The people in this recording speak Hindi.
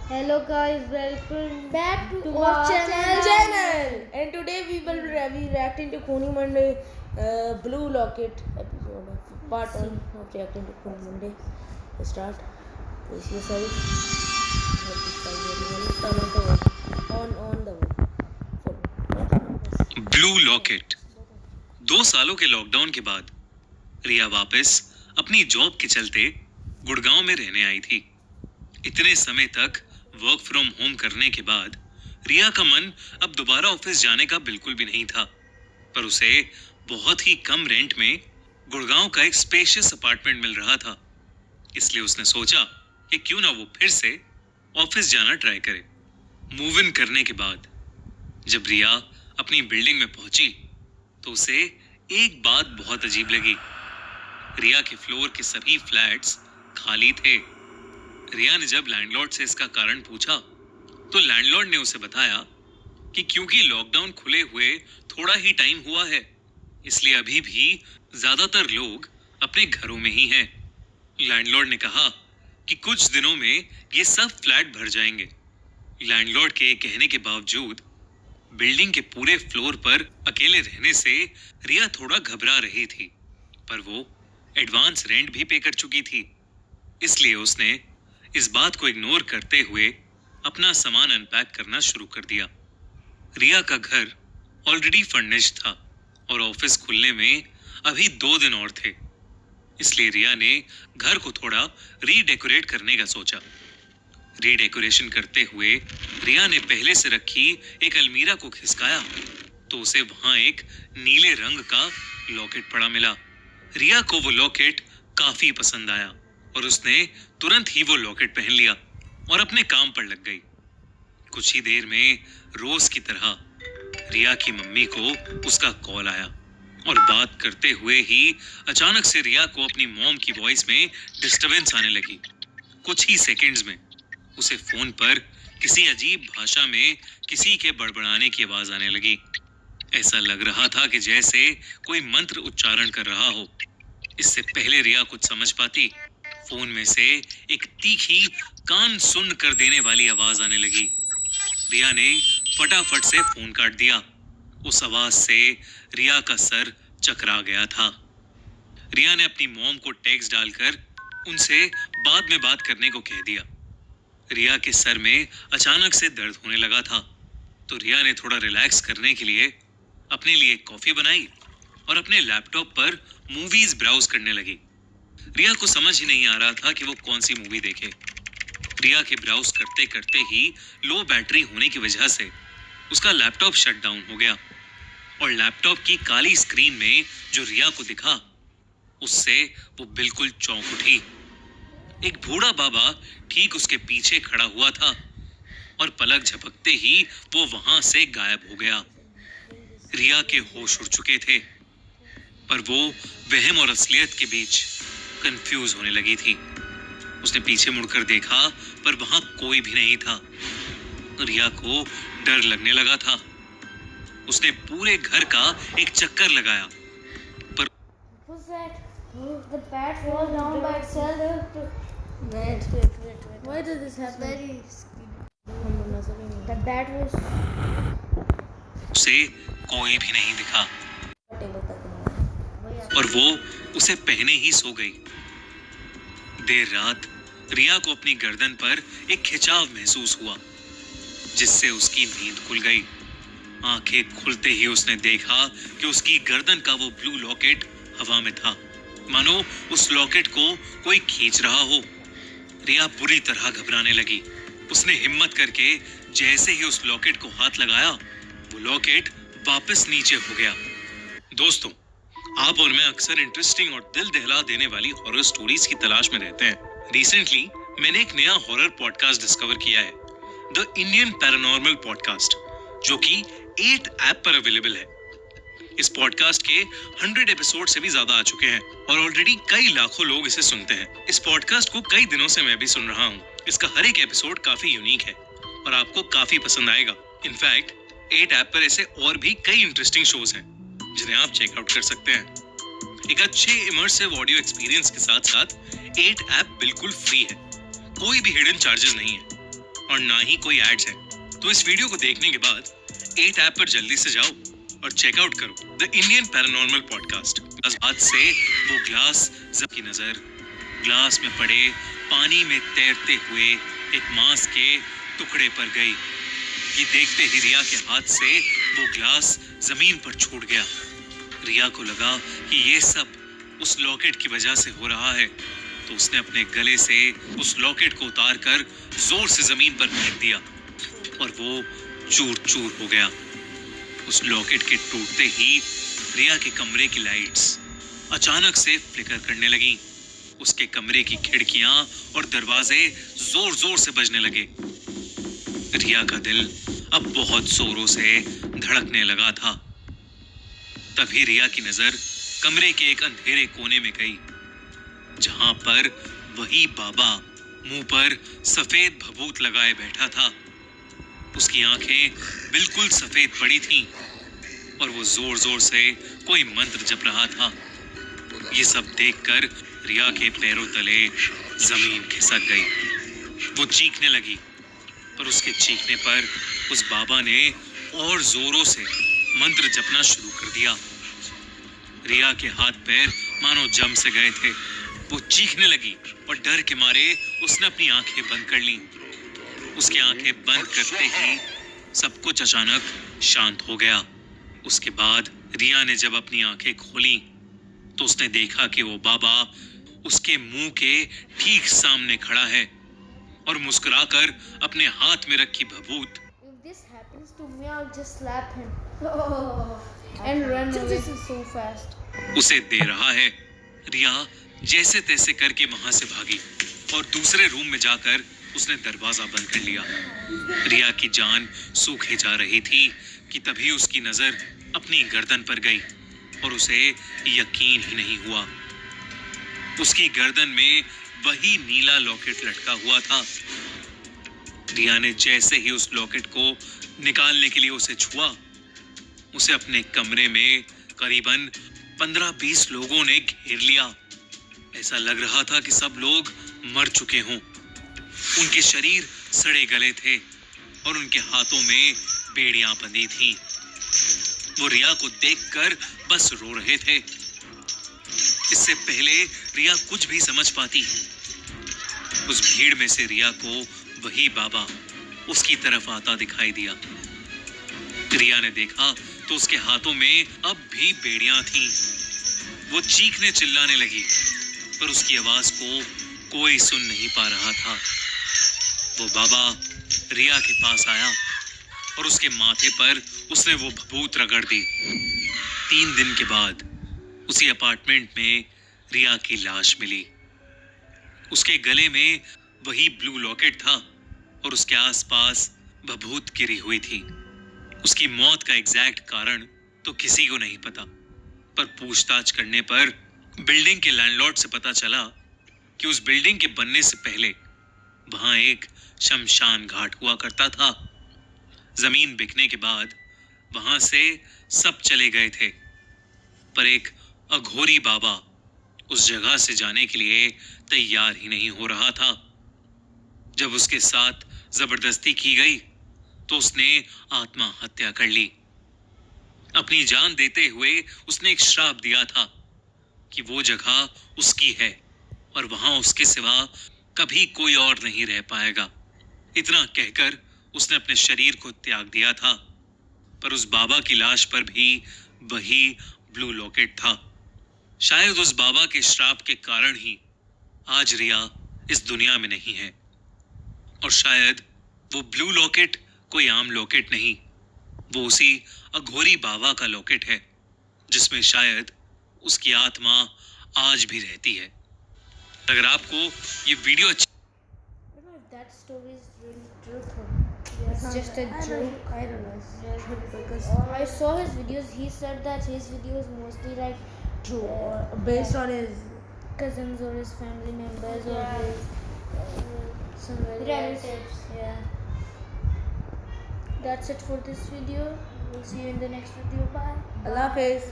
Hello guys, welcome back to to our our channel. And today we will be reacting to Kuni Monday Blue Locket episode of part 1 of reacting to Kuni Monday. Let's start. Brace yourself. Turn on the work. On the work. Full. Blue locket. 2 सालों के लॉकडाउन के बाद रिया वापस अपनी जॉब के चलते गुड़गांव में रहने आई थी। इतने समय तक वर्क फ्रॉम होम करने के बाद रिया का मन अब दोबारा ऑफिस जाने का बिल्कुल भी नहीं था, पर उसे बहुत ही कम रेंट में गुड़गांव का एक स्पेशियस अपार्टमेंट मिल रहा था। इसलिए उसने सोचा कि क्यों ना वो फिर से ऑफिस जाना ट्राई करे। मूव इन करने के बाद जब रिया अपनी बिल्डिंग में पहुंची तो उसे एक बात बहुत अजीब लगी। रिया के फ्लोर के सभी फ्लैट्स खाली थे। रिया ने जब लैंडलॉर्ड से इसका कारण पूछा तो लैंडलॉर्ड ने उसे बताया कि क्योंकि लॉकडाउन खुले हुए थोड़ा ही टाइम हुआ है, इसलिए अभी भी ज्यादातर लोग अपने घरों में ही हैं। लैंडलॉर्ड ने कहा कि कुछ दिनों में ये सब फ्लैट भर जाएंगे। लैंडलॉर्ड के कहने के बावजूद बिल्डिंग के पूरे फ्लोर पर अकेले रहने से रिया थोड़ा घबरा रही थी, पर वो एडवांस रेंट भी पे कर चुकी थी। इसलिए उसने इस बात को इग्नोर करते हुए अपना सामान अनपैक करना शुरू कर दिया। रिया का घर ऑलरेडी फर्निश्ड था और ऑफिस खुलने में अभी 2 दिन और थे, इसलिए रिया ने घर को थोड़ा रीडेकोरेट करने का सोचा। रीडेकोरेशन करते हुए रिया ने पहले से रखी एक अलमीरा को खिसकाया तो उसे वहां एक नीले रंग का लॉकेट पड़ा मिला। रिया को वो लॉकेट काफी पसंद आया और उसने तुरंत ही वो लॉकेट पहन लिया और अपने काम पर लग गई। कुछ ही देर में रोज की तरह रिया की मम्मी को उसका कॉल आया और बात करते हुए ही अचानक से रिया को अपनी मॉम की वॉइस में डिस्टरबेंस आने लगी। कुछ ही सेकंड्स में उसे फोन पर किसी अजीब भाषा में किसी के बड़बड़ाने की आवाज आने लगी। ऐसा लग रहा था कि जैसे कोई मंत्र उच्चारण कर रहा हो। इससे पहले रिया कुछ समझ पाती, फोन में से एक तीखी कान सुन्न कर देने वाली आवाज आने लगी। रिया ने फटाफट से फोन काट दिया। उस आवाज से रिया का सर चकरा गया था। रिया ने अपनी मॉम को टेक्स्ट डालकर उनसे बाद में बात करने को कह दिया। रिया के सर में अचानक से दर्द होने लगा था, तो रिया ने थोड़ा रिलैक्स करने के लिए अपने लिए कॉफी बनाई और अपने लैपटॉप पर मूवीज ब्राउज करने लगी। रिया को समझ ही नहीं आ रहा था कि वो कौन सी मूवी देखे। रिया के ब्राउज करते करते ही लो बैटरी होने की वजह से उसका लैपटॉप शट डाउन हो गया और लैपटॉप की काली स्क्रीन में जो रिया को दिखा उससे वो बिल्कुल चौंक उठी। एक बूढ़ा बाबा ठीक उसके पीछे खड़ा हुआ था और पलक झपकते ही वो वहां से गायब हो गया। रिया के होश उड़ चुके थे, पर वो वहम और असलियत के बीच कंफ्यूज होने लगी थी। उसने पीछे मुड़कर देखा, पर वहां कोई भी नहीं था। रिया को डर लगने लगा था। उसने पूरे घर का एक चक्कर लगाया, पर What's that? The bat falls down by itself. Wait. Why does this It's happen? very. नजर ही नहीं The bat was. उसे कोई भी नहीं दिखा टेबल तक नहीं। और वो उसे पहने ही सो गई। देर रात रिया को अपनी गर्दन पर एक खिंचाव महसूस हुआ, जिससे उसकी नींद खुल गई। आंखें खुलते ही उसने देखा कि उसकी गर्दन का वो ब्लू लॉकेट हवा में था, मानो उस लॉकेट को कोई खींच रहा हो। रिया बुरी तरह घबराने लगी। उसने हिम्मत करके जैसे ही उस लॉकेट को हाथ लगाया, वो लॉकेट वापस नीचे हो गया। दोस्तों, आप और मैं अक्सर इंटरेस्टिंग और दिल दहला देने वाली हॉरर स्टोरीज की तलाश में रहते हैं। रिसेंटली मैंने एक नया हॉरर पॉडकास्ट डिस्कवर किया है, द इंडियन पैरानॉर्मल पॉडकास्ट, जो कि 8 ऐप पर अवेलेबल है। इस पॉडकास्ट के 100 एपिसोड से भी ज्यादा आ चुके हैं और ऑलरेडी कई लाखों लोग इसे सुनते हैं। इस पॉडकास्ट को कई दिनों से मैं भी सुन रहा हूँ। इसका हर एक एपिसोड काफी यूनिक है और आपको काफी पसंद आएगा। इनफैक्ट 8 ऐप पर ऐसे और भी कई इंटरेस्टिंग शोज हैं जिन्हें आप चेकआउट कर सकते हैं। एक अच्छे इमर्सिव ऑडियो एक्सपीरियंस के साथ साथ 8 ऐप बिल्कुल फ्री है, कोई भी हिडन चार्जेस नहीं है। और ना ही कोई एड्स है। तो इस वीडियो को देखने के बाद 8 ऐप पर जल्दी से जाओ और चेकआउट करो द इंडियन पैरानॉर्मल पॉडकास्ट। आज से वो ग्लास की नजर ग्लास में पड़े पानी में तैरते हुए एक मांस के टुकड़े पर गई। ये देखते ही रिया के हाथ से वो ग्लास जमीन पर छूट गया। रिया को लगा कि ये सब उस लॉकेट की वजह से हो रहा है, तो उसने अपने गले से उस लॉकेट को उतार कर जोर से जमीन पर फेंक दिया और वो चूर चूर हो गया। उस लॉकेट के टूटते ही रिया के कमरे की लाइट्स अचानक से फ्लिकर करने लगी। उसके कमरे की खिड़कियां और दरवाजे जोर जोर से बजने लगे। रिया का दिल अब बहुत जोरों से धड़कने लगा था। तभी रिया की नजर कमरे के एक अंधेरे कोने में गई, जहां पर वही बाबा मुंह पर सफेद भभूत लगाए बैठा था। उसकी आंखें बिल्कुल सफेद पड़ी थीं और वो जोर जोर से कोई मंत्र जप रहा था। ये सब देखकर रिया के पैरों तले जमीन खिसक गई। वो चीखने लगी, पर उसके चीखने पर उस बाबा ने और जोरों से मंत्र जपना शुरू कर दिया। रिया के हाथ पैर मानो जम से गए थे। वो चीखने लगी और डर के मारे उसने अपनी आंखें बंद कर लीं। उसकी आंखें बंद करते ही सब कुछ अचानक शांत हो गया। उसके बाद रिया ने जब अपनी आंखें खोली तो उसने देखा कि वो बाबा उसके मुंह के ठीक सामने खड़ा है और मुस्कुराकर अपने हाथ में रखी भभूत If this happens to me, I'll just slap him. And run away so fast. उसे दे रहा है। रिया जैसे तैसे करके वहां से भागी और दूसरे रूम में जाकर उसने दरवाजा बंद कर लिया। रिया की जान सूखे जा रही थी कि तभी उसकी नजर अपनी गर्दन पर गई और उसे यकीन ही नहीं हुआ। उसकी गर्दन में वही नीला लॉकेट लटका हुआ था। रिया ने जैसे ही उस लॉकेट को निकालने के लिए उसे छुआ, उसे अपने कमरे में करीबन 15-20 लोगों ने घेर लिया। ऐसा लग रहा था कि सब लोग मर चुके हों। उनके शरीर सड़े गले थे और उनके हाथों में बेड़ियां बंधी थीं। वो रिया को देखकर बस रो रहे थे। इससे पहले रिया कुछ भी समझ पाती, उस भीड़ में से रिया को वही बाबा उसकी तरफ आता दिखाई दिया। रिया ने देखा तो उसके हाथों में अब भी बेड़ियां थीं। वो चीखने चिल्लाने लगी, पर उसकी आवाज को कोई सुन नहीं पा रहा था। वो बाबा रिया के पास आया और उसके माथे पर उसने वो भभूत रगड़ दी। 3 दिन के बाद उसी अपार्टमेंट में रिया की लाश मिली। उसके गले में वही ब्लू लॉकेट था और उसके आसपास भभूत गिरी हुई थी। उसकी मौत का एग्जैक्ट कारण तो किसी को नहीं पता, पर पूछताछ करने पर बिल्डिंग के लैंडलॉर्ड से पता चला कि उस बिल्डिंग के बनने से पहले वहां एक शमशान घाट हुआ करता था। जमीन बिकने के बाद वहां से सब चले गए थे, पर एक अघोरी बाबा उस जगह से जाने के लिए तैयार ही नहीं हो रहा था। जब उसके साथ जबरदस्ती की गई तो उसने आत्महत्या कर ली। अपनी जान देते हुए उसने एक श्राप दिया था कि वो जगह उसकी है और वहां उसके सिवा कभी कोई और नहीं रह पाएगा। इतना कहकर उसने अपने शरीर को त्याग दिया था, पर उस बाबा की लाश पर भी वही ब्लू लॉकेट था। शायद उस बाबा के श्राप के कारण ही आज रिया इस दुनिया में नहीं है, और शायद वो ब्लू लॉकेट कोई आम लॉकेट नहीं, वो उसी अघोरी बाबा का लॉकेट है, जिसमें शायद उसकी आत्मा आज भी रहती है। अगर आपको ये वीडियो अच्छी I don't know if that story is really truthful. It's just a joke. I don't know. Because I saw his videos. He said that his videos mostly like true, or based on his cousins or his family members or his some relatives. Yeah. That's it for this video. We'll see you in the next video. Bye. Allah Hafiz.